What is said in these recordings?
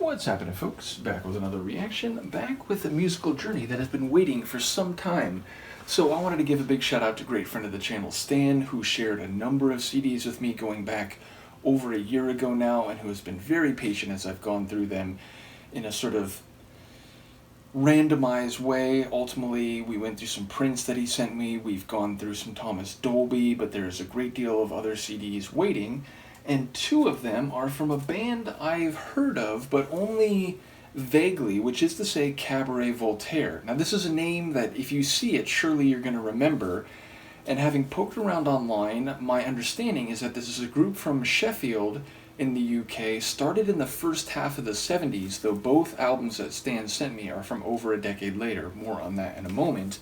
What's happening, folks? Back with another reaction, back with a musical journey that has been waiting for some time. So I wanted to give a big shout out to great friend of the channel, Stan, who shared a number of CDs with me going back over a year ago now, and who has been very patient as I've gone through them in a sort of randomized way. Ultimately, we went through some Prince that he sent me, we've gone through some Thomas Dolby, but there's a great deal of other CDs waiting. And two of them are from a band I've heard of, but only vaguely, which is to say Cabaret Voltaire. Now this is a name that if you see it, surely you're going to remember. And having poked around online, my understanding is that this is a group from Sheffield in the UK, started in the first half of the 70s, though both albums that Stan sent me are from over a decade later. More on that in a moment.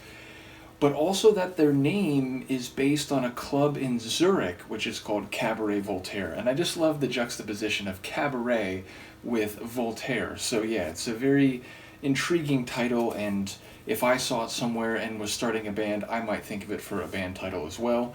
But also that their name is based on a club in Zurich, which is called Cabaret Voltaire. And I just love the juxtaposition of cabaret with Voltaire. So yeah, it's a very intriguing title, and if I saw it somewhere and was starting a band, I might think of it for a band title as well.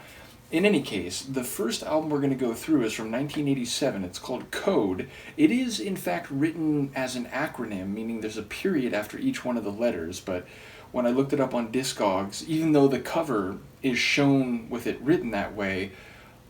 In any case, the first album we're going to go through is from 1987. It's called C.O.D.E. It is, in fact, written as an acronym, meaning there's a period after each one of the letters, but when I looked it up on Discogs, even though the cover is shown with it written that way,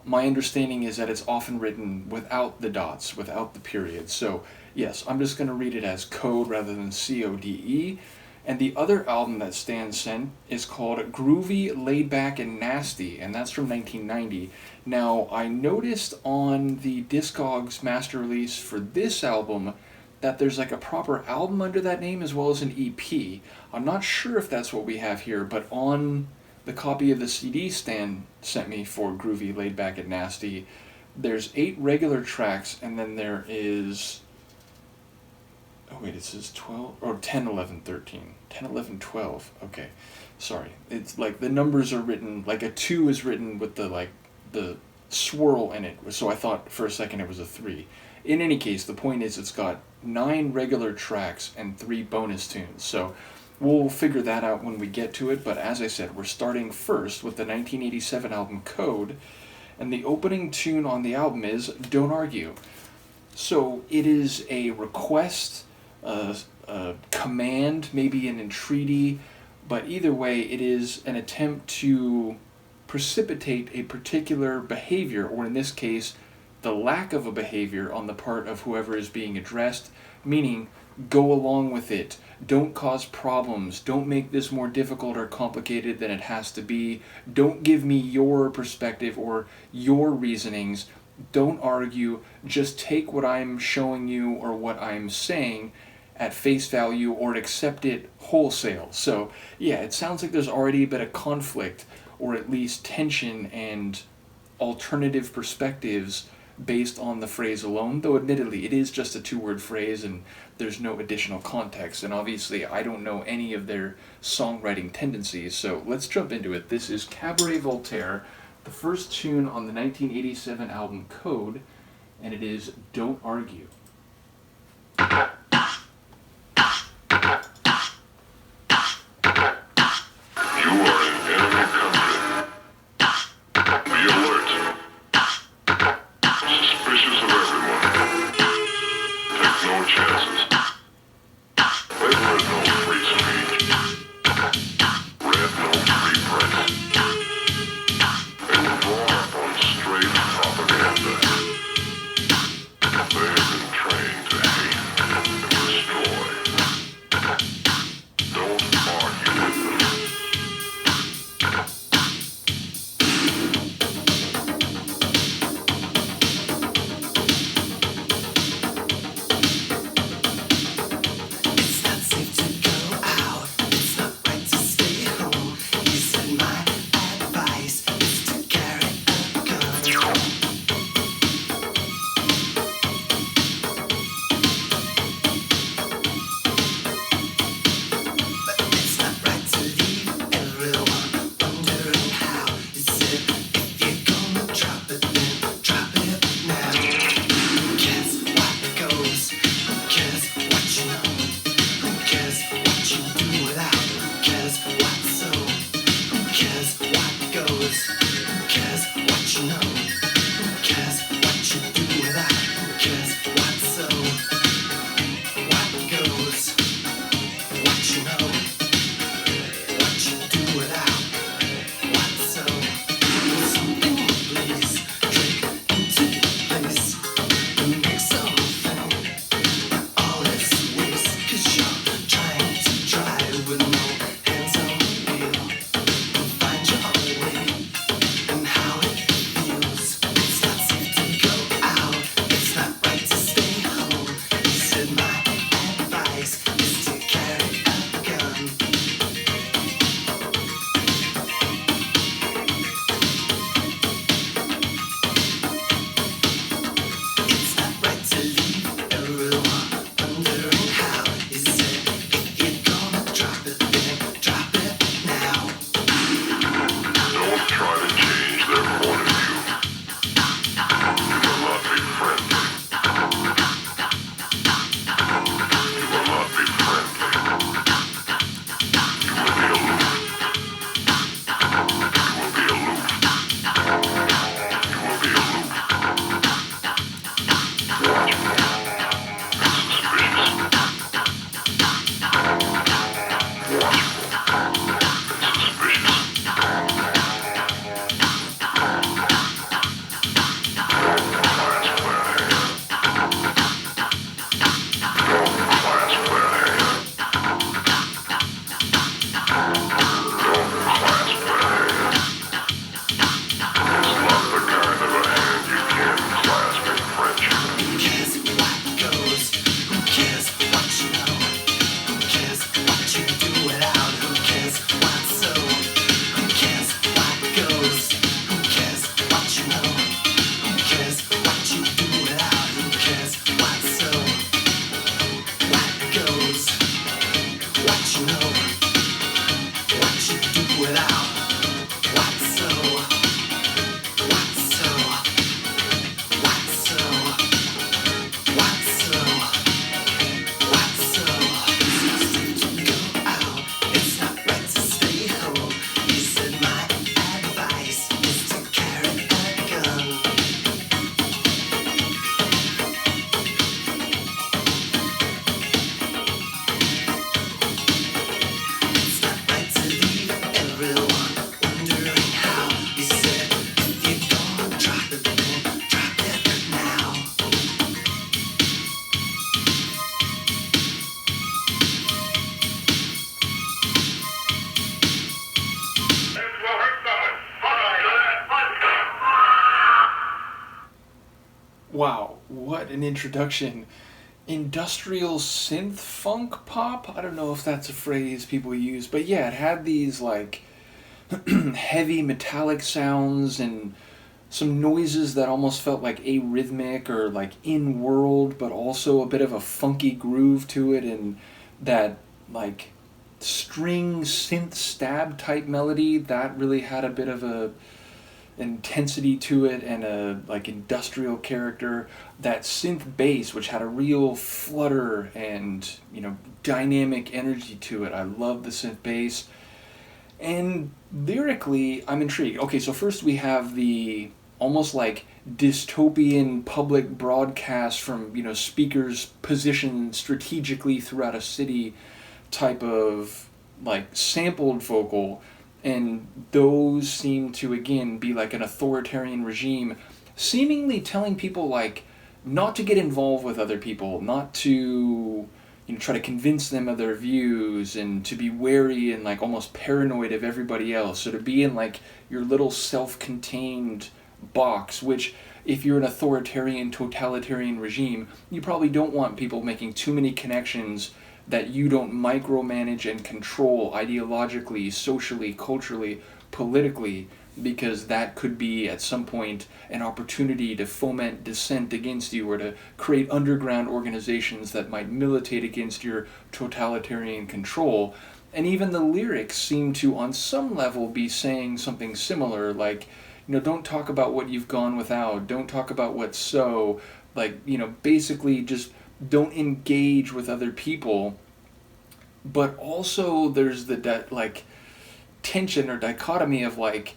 my understanding is that it's often written without the dots, without the period. So yes, I'm just going to read it as C.O.D.E. rather than C.O.D.E. And the other album that Stan sent is called Groovy, Laid Back, and Nasty, and that's from 1990. Now, I noticed on the Discogs master release for this album that there's like a proper album under that name as well as an EP. I'm not sure if that's what we have here, but on the copy of the CD Stan sent me for Groovy, Laid Back, and Nasty, there's 8 regular tracks, and then there is... oh wait, it says 12, or 10, 11, 13. 10, 11, 12. Okay, sorry. It's like the numbers are written, like a 2 is written with the swirl in it, so I thought for a second it was a 3. In any case, the point is it's got 9 regular tracks and 3 bonus tunes, so we'll figure that out when we get to it. But as I said, we're starting first with the 1987 album C.O.D.E., and the opening tune on the album is Don't Argue. So it is a request, a command, maybe an entreaty, but either way it is an attempt to precipitate a particular behavior, or in this case, the lack of a behavior on the part of whoever is being addressed, meaning go along with it, don't cause problems, don't make this more difficult or complicated than it has to be, don't give me your perspective or your reasonings, don't argue, just take what I'm showing you or what I'm saying at face value or accept it wholesale. So yeah, it sounds like there's already a bit of conflict, or at least tension and alternative perspectives based on the phrase alone, though admittedly it is just a 2-word phrase and there's no additional context, and obviously I don't know any of their songwriting tendencies, so let's jump into it. This is Cabaret Voltaire, the first tune on the 1987 album C.O.D.E., and it is Don't Argue. Wow, what an introduction. Industrial synth funk pop? I don't know if that's a phrase people use, but yeah, it had these like heavy metallic sounds and some noises that almost felt like arrhythmic or like in world, but also a bit of a funky groove to it, and that like string synth stab type melody that really had a bit of a intensity to it and a like industrial character. That synth bass, which had a real flutter and dynamic energy to it. I love the synth bass. And lyrically, I'm intrigued. Okay, so first we have the almost like dystopian public broadcast from speakers positioned strategically throughout a city type of like sampled vocal, and those seem to again be like an authoritarian regime seemingly telling people like not to get involved with other people, not to try to convince them of their views, and to be wary and like almost paranoid of everybody else. So to be in like your little self-contained box, which if you're an authoritarian totalitarian regime, you probably don't want people making too many connections that you don't micromanage and control ideologically, socially, culturally, politically, because that could be at some point an opportunity to foment dissent against you, or to create underground organizations that might militate against your totalitarian control. And even the lyrics seem to on some level be saying something similar, like don't talk about what you've gone without, don't talk about what's so, like basically just don't engage with other people. But also there's the like tension or dichotomy of like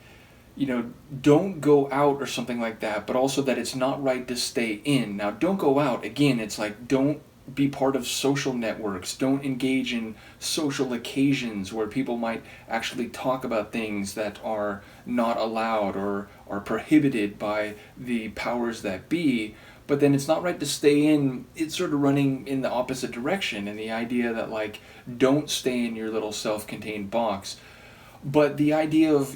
don't go out or something like that, but also that it's not right to stay in. Now don't go out, again, it's like don't be part of social networks, don't engage in social occasions where people might actually talk about things that are not allowed or are prohibited by the powers that be. But then it's not right to stay in. It's sort of running in the opposite direction, and the idea that like don't stay in your little self-contained box. But the idea of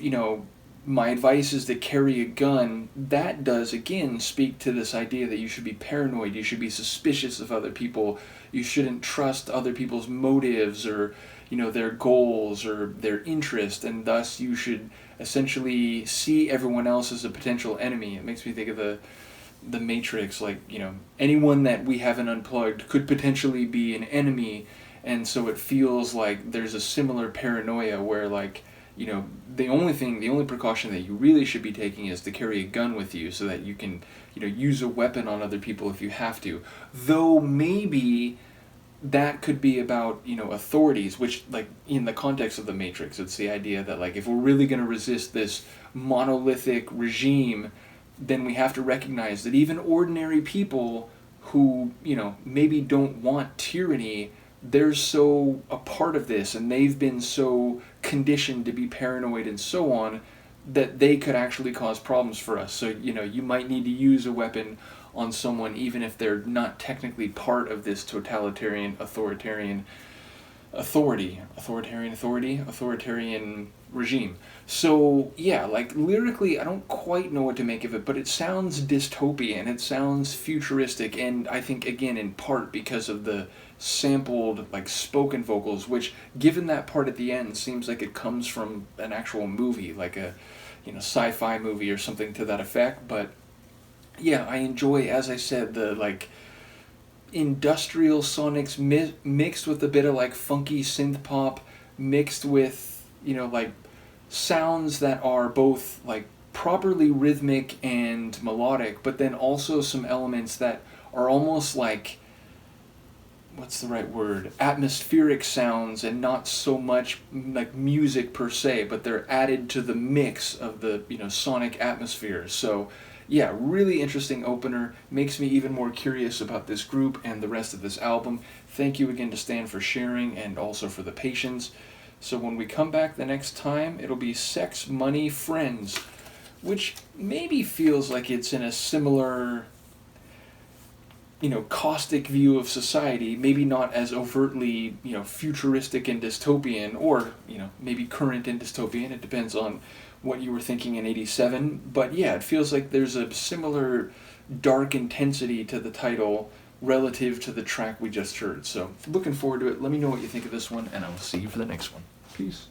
my advice is to carry a gun, that does again speak to this idea that you should be paranoid, you should be suspicious of other people, you shouldn't trust other people's motives or their goals or their interest, and thus you should essentially see everyone else as a potential enemy. It makes me think of the Matrix, like anyone that we haven't unplugged could potentially be an enemy, and so it feels like there's a similar paranoia where like the only precaution that you really should be taking is to carry a gun with you so that you can use a weapon on other people if you have to. Though maybe that could be about authorities, which like in the context of the Matrix, it's the idea that like if we're really going to resist this monolithic regime, then we have to recognize that even ordinary people who maybe don't want tyranny, they're so a part of this, and they've been so conditioned to be paranoid and so on, that they could actually cause problems for us. So you might need to use a weapon on someone even if they're not technically part of this authoritarian regime. So yeah, like lyrically, I don't quite know what to make of it, but it sounds dystopian. It sounds futuristic, and I think again in part because of the sampled like spoken vocals, which given that part at the end seems like it comes from an actual movie, like a sci-fi movie or something to that effect. But yeah, I enjoy, as I said, the like industrial sonics mixed with a bit of like funky synth pop, mixed with like sounds that are both like properly rhythmic and melodic, but then also some elements that are almost like, what's the right word, atmospheric sounds, and not so much like music per se, but they're added to the mix of the sonic atmosphere. So yeah, really interesting opener. Makes me even more curious about this group and the rest of this album. Thank you again to Stan for sharing and also for the patience. So when we come back the next time, it'll be Sex, Money, Friends, which maybe feels like it's in a similar caustic view of society, maybe not as overtly, futuristic and dystopian, or, maybe current and dystopian. It depends on what you were thinking in 87. But yeah, it feels like there's a similar dark intensity to the title relative to the track we just heard. So looking forward to it. Let me know what you think of this one, and I will see you for the next one. Peace.